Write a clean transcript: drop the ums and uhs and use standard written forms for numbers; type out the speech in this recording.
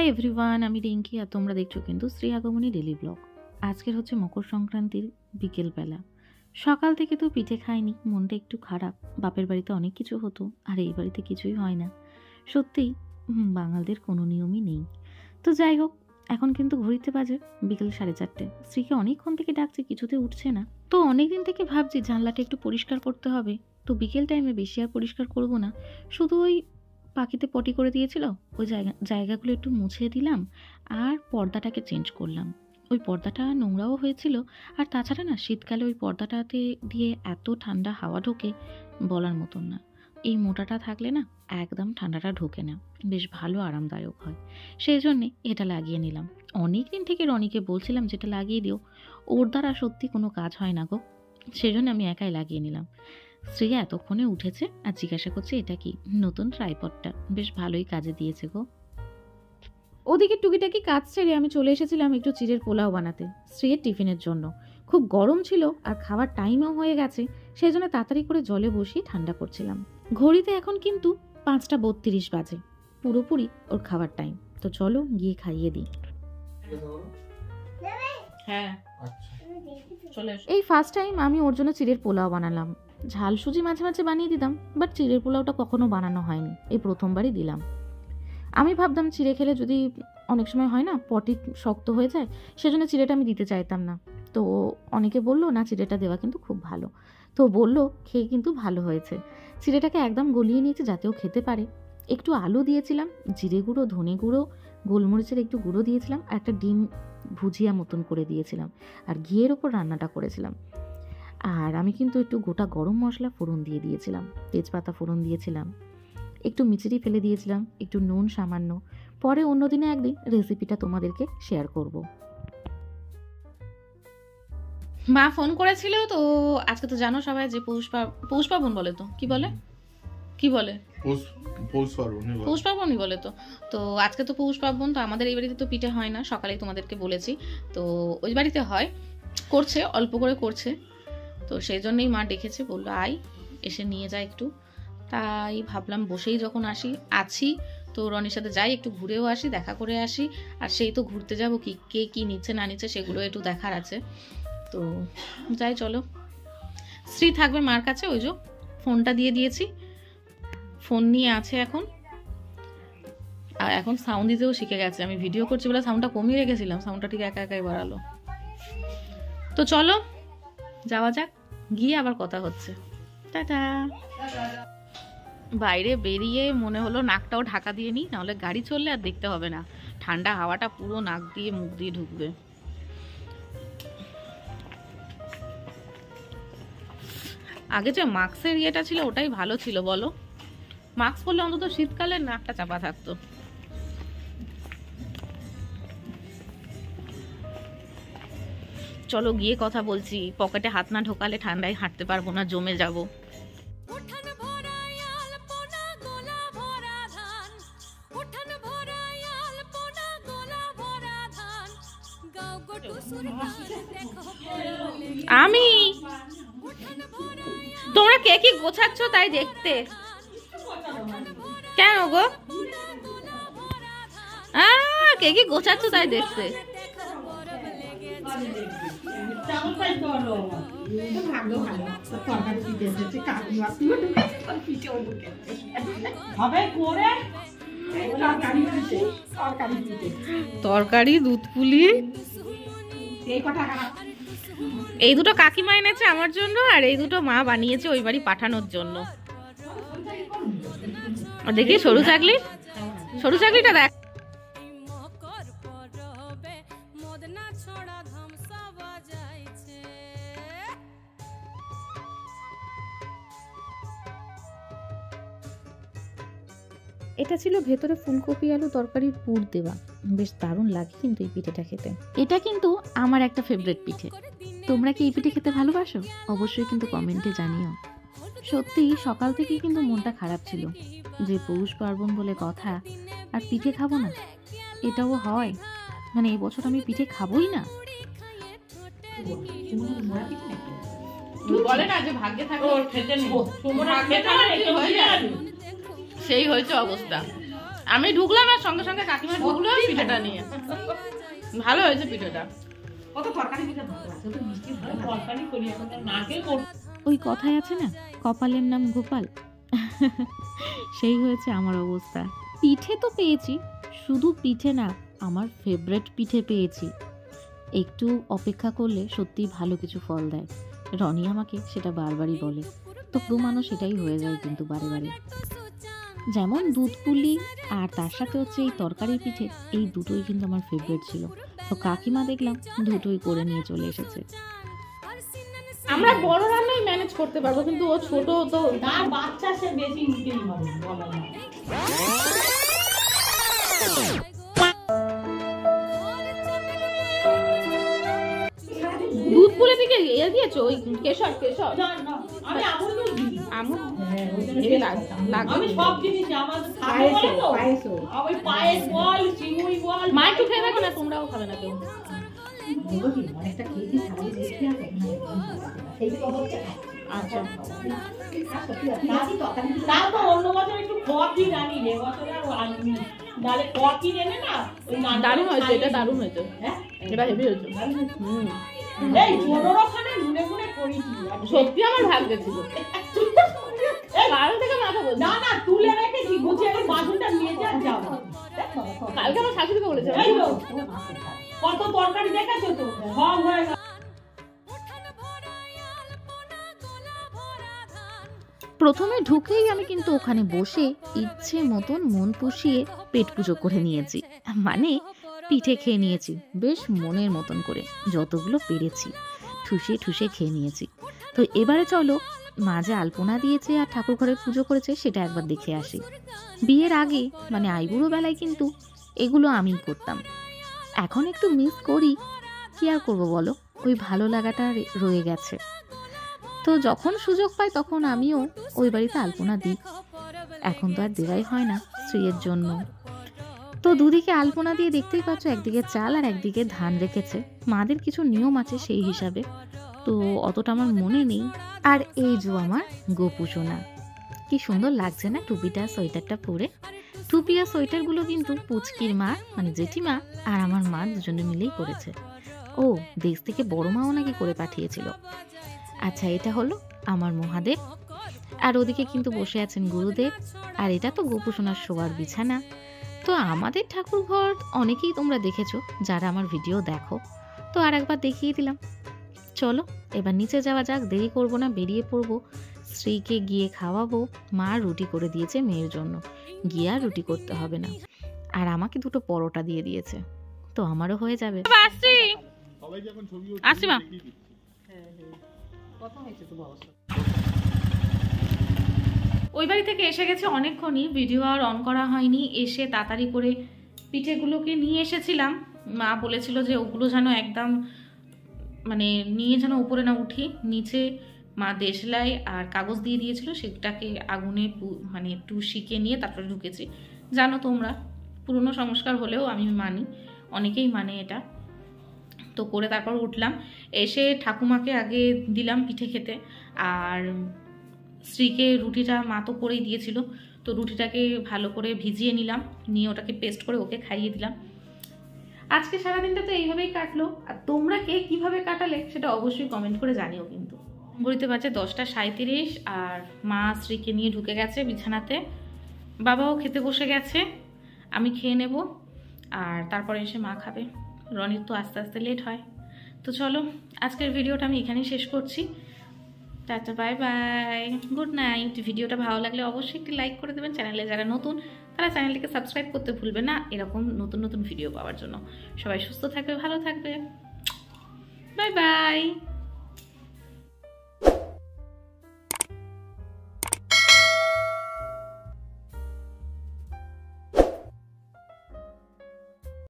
Hi everyone, আমি রিঙ্কি আর তোমরা দেখছো কিন্তু শ্রী আগমনী ডেলি ব্লগ। আজকের হচ্ছে মকর সংক্রান্তির বিকেলবেলা। সকাল থেকে তো পিঠে খাইনি, মনটা একটু খারাপ। বাপের বাড়িতে অনেক কিছু হতো আর এই বাড়িতে কিছুই হয় না। সত্যিই বাঙালদের কোনো নিয়মই নেই। তো যাই হোক, এখন কিন্তু ঘড়িতে বাজে বিকেল 4:30। স্ত্রীকে অনেকক্ষণ থেকে ডাকছে, কিছুতে উঠছে না। তো অনেকদিন থেকে ভাবছি জানলাটা একটু পরিষ্কার করতে হবে। তো বিকেল টাইমে বেশি আর পরিষ্কার করব না, শুধু ওই পাখিতে পটি করে দিয়েছিল ওই জায়গাগুলো একটু মুছে দিলাম আর পর্দাটাকে চেঞ্জ করলাম। ওই পর্দাটা নোংরাও হয়েছিল, আর তাছাড়া না শীতকালে ওই পর্দাটাতে দিয়ে এত ঠান্ডা হাওয়া ঢোকে বলার মতন না। এই মোটাটা থাকলে না একদম ঠান্ডাটা ঢোকে না, বেশ ভালো আরামদায়ক হয়। সেই জন্যে এটা লাগিয়ে নিলাম। অনেক দিন থেকে রনিকে বলছিলাম যেটা লাগিয়ে দিও, ওর দ্বারা সত্যি কোনো কাজ হয় না গো। সেজন্য আমি একাই লাগিয়ে নিলাম। শ্রী এতক্ষণে উঠেছে আর জিজ্ঞাসা করছে এটা কি। নতুন ট্রাইপডটা বেশ ভালোই কাজে দিয়েছে গো। ওদিকে টুকিটাকি কাজ ছেড়ে আমি চলে এসেছিলাম একটু চিড়ের পোলাও বানাতে শ্রীয়ের টিফিনের জন্য। খুব গরম ছিল আর খাওয়ার টাইমও হয়ে গেছে, সেই জন্য তাড়াতাড়ি করে জলে বসিয়ে ঠান্ডা করছিলাম। ঘড়িতে এখন কিন্তু 5:32 বাজে, পুরোপুরি ওর খাওয়ার টাইম। তো চলো গিয়ে খাইয়ে দিই। হ্যাঁ, এই ফার্স্ট টাইম আমি ওর জন্য চিড়ের পোলাও বানালাম। ঝাল সুজি মাঝে মাঝে বানিয়ে দিতাম, বাট চিড়ের পোলাওটা কখনো বানানো হয়নি, এই প্রথমবারই দিলাম। আমি ভাবতাম চিড়ে খেলে যদি অনেক সময় হয় না পটি শক্ত হয়ে যায়, সেজন্য চিড়েটা আমি দিতে চাইতাম না। তো অনেকে বললো না চিড়েটা দেওয়া কিন্তু খুব ভালো, তো বললো খেয়ে কিন্তু ভালো হয়েছে। চিড়েটাকে একদম গলিয়ে নিয়েছে যাতেও খেতে পারে। একটু আলু দিয়েছিলাম, জিরে গুঁড়ো, ধনে গুঁড়ো, গোলমরিচের একটু গুঁড়ো দিয়েছিলাম, আর একটা ডিম ভুজিয়া মতন করে দিয়েছিলাম, আর ঘিয়ের ওপর রান্নাটা করেছিলাম। আর আমি কিন্তু একটু গোটা গরম মশলা ফোড়ন দিয়ে দিয়েছিলাম, তেজপাতা ফোড়ন দিয়েছিলাম, একটু মিচড়ি ফেলে দিয়েছিলাম, একটু নুন সামান্য। পরে অন্যদিনে একদিন রেসিপিটা তোমাদেরকে শেয়ার করব। মা ফোন করেছিল তো আজকে তো জানো সবাই যে পৌষ পার্বণ বলে, তো কি বলে পৌষ পার্বণই বলে। তো আজকে তো পৌষ পার্বণ, তো আমাদের এই বাড়িতে তো পিঠে হয় না, সকালেই তোমাদেরকে বলেছি। তো ওই বাড়িতে হয়, করছে অল্প করে করছে। তো সেই জন্যই মা ডেকেছে, বললো আয় এসে নিয়ে যায় একটু। তাই ভাবলাম বসেই যখন আছি তো রনির সাথে যাই, একটু ঘুরেও আসি, দেখা করে আসি। আর সেই তো ঘুরতে যাব, কে কি নিচ্ছে না নিচ্ছে সেগুলো একটু দেখার আছে। তো যাই চলো। শ্রী থাকবে মার কাছে, ওই যে ফোনটা দিয়ে দিয়েছি, ফোন নিয়ে আছে এখন। আর এখন সাউন্ড দিতেও শিখে গেছে। আমি ভিডিও করছি বলে সাউন্ডটা কমিয়ে রেখেছিলাম, সাউন্ডটা ঠিক একা একাই বাড়ালো। তো চলো যাওয়া যাক, গিয়ে আবার কথা হচ্ছে। টাটা। বাইরে বেরিয়ে মনে হলো নাকটাও ঢাকা দিয়ে নিই, নাহলে গাড়ি চললে আর দেখতে হবে না, ঠান্ডা হাওয়াটা পুরো নাক দিয়ে মুখ দিয়ে ঢুকবে। আগে যে মাস্কের ইয়েটা ছিল ওটাই ভালো ছিল বলো, মাস্ক পরলে অন্তত শীতকালে নাকটা চাপা থাকতো। চলো গিয়ে কথা বলছি, পকেটে হাত না ঢোকালে ঠান্ডায় হাঁটতে পারবো না, জমে যাবো। আমি তোমরা কে কি গোছাচ্ছ তাই দেখতে। কেন গো কে কি গোছাচ্ছ তাই দেখতে। তরকারি দুধ পুলি এই দুটো কাকিমা এনেছে আমার জন্য, আর এই দুটো মা বানিয়েছে ওই বাড়ি পাঠানোর জন্য। দেখি সরু চাকলিটা দেখ। এটা ছিল ভেতরে ফুলকপি আলু তরকারির পুর দেওয়া, বেশ দারুণ লাগে কিন্তু এই পিঠেটা খেতে। এটা কিন্তু আমার একটা ফেভারিট পিঠে। তোমরা কি এই পিঠে খেতে ভালোবাসো? অবশ্যই কিন্তু কমেন্টে জানিও। সত্যি সকাল থেকেই কিন্তু মনটা খারাপ ছিল, যে পৌষ পার্বণ বলে কথা আর পিঠে খাবো না, এটাও হয় মানে এই বছর আমি পিঠে খাবোই না। বলে না যে ভাগ্যে থাকে সেই হয়েছে অবস্থা। আমি ঢুকলাম আর সঙ্গে সঙ্গে কাকিমা ঢুকলো পিঠেটা নিয়ে। ভালো হয়েছে পিঠেটা। ওই কথায় আছে না, কপালের নাম গোপাল, সেই হয়েছে আমার অবস্থা। পিঠে তো পেয়েছি, শুধু পিঠে না, আমার ফেভারিট পিঠে পেয়েছি। একটু অপেক্ষা করলে সত্যিই ভালো কিছু ফল দেয়, রনি আমাকে সেটা বারবারই বলে। তো প্রমাণও সেটাই হয়ে যায় কিন্তু বারে বারে। যেমন দুধ পুলি আর তার সাথে হচ্ছে এই তরকারি পিঠে, এই দুটোই কিন্তু আমার ফেভারিট ছিল। তো কাকিমা দেখলাম দুটোই করে নিয়ে চলে এসেছে। আমরা বড় রান্নাই ম্যানেজ করতে পারবো, কিন্তু ও ছোট তো না, বাচ্চা সে বেশি নিতেই হবে, বলা না। দুধ পুলি থেকে ইয়ে দিয়েছো ওই কেশর কেশর? না, আমি আমুল দুধ দিই। আমুল হ্যাঁ, ওই জন্য হেভি লাগবে। আমি সব জিনিস আমাদের খাবো বলে তো। ওই পায়েস বল, সিমুই বল। মা একটু খেয়ে দেখো না, তোমরাও খাবে না কেউ? অনেকটা খেয়েছি, সারাদিন দেখি আছে। সেই তো হচ্ছে। আচ্ছা, তা তো অন্য বছর একটু কফি রানি, এ বছর আর আনবি ডালে কফি এনে না। ওই দারুণ হয়েছে, এটা দারুণ হয়েছে। হ্যাঁ, এটা হেভি হয়েছে। হুম। এই 15খানে নুনে গুনে করেছি। সত্যি আমার ভাগ্যে ছিল। কাল থেকে মাথা বলছি। না না, তুলে রেখেছি, গুছিয়ে আমি বাসনটা নিয়ে যাবো। কালকে আমার শাশুড়িকে বলেছে। এই তো, কত তরকারি দেখেছো তো, সব হয়ে গেল। প্রথমে ঢুকেই আমি কিন্তু ওখানে বসে ইচ্ছে মতন মন পুষিয়ে পেট পুজো করে নিয়েছি, মানে পিঠে খেয়ে নিয়েছি বেশ মনের মতন করে, যতগুলো পেরেছি ঠুসে ঠুসে খেয়ে নিয়েছি। তো এবারে চলো, মা যে আলপনা দিয়েছে আর ঠাকুর ঘরে পুজো করেছে সেটা একবার দেখে আসি। বিয়ের আগে মানে আইবুড়ো বেলায় কিন্তু এগুলো আমিই করতাম, এখন একটু মিস করি, কি আর করবো বলো, ওই ভালো লাগাটা রয়ে গেছে। তো যখন সুযোগ পাই তখন আমিও ওই বাড়িতে আলপনা দিই, এখন তো আর দেওয়াই হয় না স্ত্রীর জন্য। তো দুদিকে আলপনা দিয়ে দেখতেই পাচ্ছ, একদিকে চাল আর একদিকে ধান রেখেছে, মাদের কিছু নিয়ম আছে সেই হিসাবে, তো অতটা আমার মনে নেই। আর এই যে আমার গোপু সোনা, কি সুন্দর লাগছে না টুপিটা সোয়েটারটা পরে। টুপি আর সোয়েটারগুলো কিন্তু পুচকির মা মানে জেঠিমা আর আমার মা দুজনে মিলেই করেছে। ও, দেশ থেকে বড় মাও নাকি করে পাঠিয়েছিল। আচ্ছা, এটা হলো আমার মহাদেব, আর ওদিকে কিন্তু বসে আছেন গুরুদেব, আর এটা তো গোপু সোনার শোয়ার বিছানা। তো আমাদের ঠাকুর ঘর অনেকেই তোমরা দেখেছো যারা আমার ভিডিও দেখো, তো আর একবার দেখিয়ে দিলাম। চলো এবার নিচে যাওয়া যাক, দেরি করবো না, বেরিয়ে পড়বো। স্ত্রীকে গিয়ে খাওয়াবো, মা রুটি করে দিয়েছে মেয়ের জন্য, গিয়ে আর রুটি করতে হবে না, আর আমাকে দুটো পরোটা দিয়ে দিয়েছে, তো আমারও হয়ে যাবে। আসছি মা। ওই বাড়ি থেকে এসে গেছে অনেকক্ষণই, ভিডিও আর অন করা হয়নি। এসে তাড়াতাড়ি করে পিঠেগুলোকে নিয়ে এসেছিলাম, মা বলেছিল যে ওগুলো যেন একদম মানে নিয়ে যেন উপরে না উঠি, নিচে মা দেশলাই আর কাগজ দিয়ে দিয়েছিল, সেটাকে আগুনে মানে একটু শিখে নিয়ে তারপরে ঢুকেছি। জানো তোমরা, পুরনো সংস্কার হলেও আমি মানি, অনেকেই মানে এটা। তো করে তারপর উঠলাম, এসে ঠাকুমাকে আগে দিলাম পিঠে খেতে, আর স্ত্রীকে রুটিটা মা তো করেই দিয়েছিল, তো রুটিটাকে ভালো করে ভিজিয়ে নিলাম, নিয়ে ওটাকে পেস্ট করে ওকে খাইয়ে দিলাম। আজকে সারাদিনটা তো এইভাবেই কাটলো, আর তোমরা কে কীভাবে কাটালে সেটা অবশ্যই কমেন্ট করে জানিও। কিন্তু ঘড়িতে বাজে 10:37, আর মা স্ত্রীকে নিয়ে ঢুকে গেছে বিছানাতে, বাবাও খেতে বসে গেছে, আমি খেয়ে নেব, আর তারপরে এসে মা খাবে। রনির তো আস্তে আস্তে লেট হয়। তো চলো আজকের ভিডিওটা আমি এখানেই শেষ করছি। Tata, bye bye, good night. ভিডিওটা ভালো লাগলে অবশ্যই একটি লাইক করে দেবেন। চ্যানেলে যারা নতুন তারা চ্যানেলটিকে সাবস্ক্রাইব করতে ভুলবে না এরকম নতুন নতুন ভিডিও পাওয়ার জন্য। সবাই সুস্থ থাকবে, ভালো থাকবে, বাই বাই।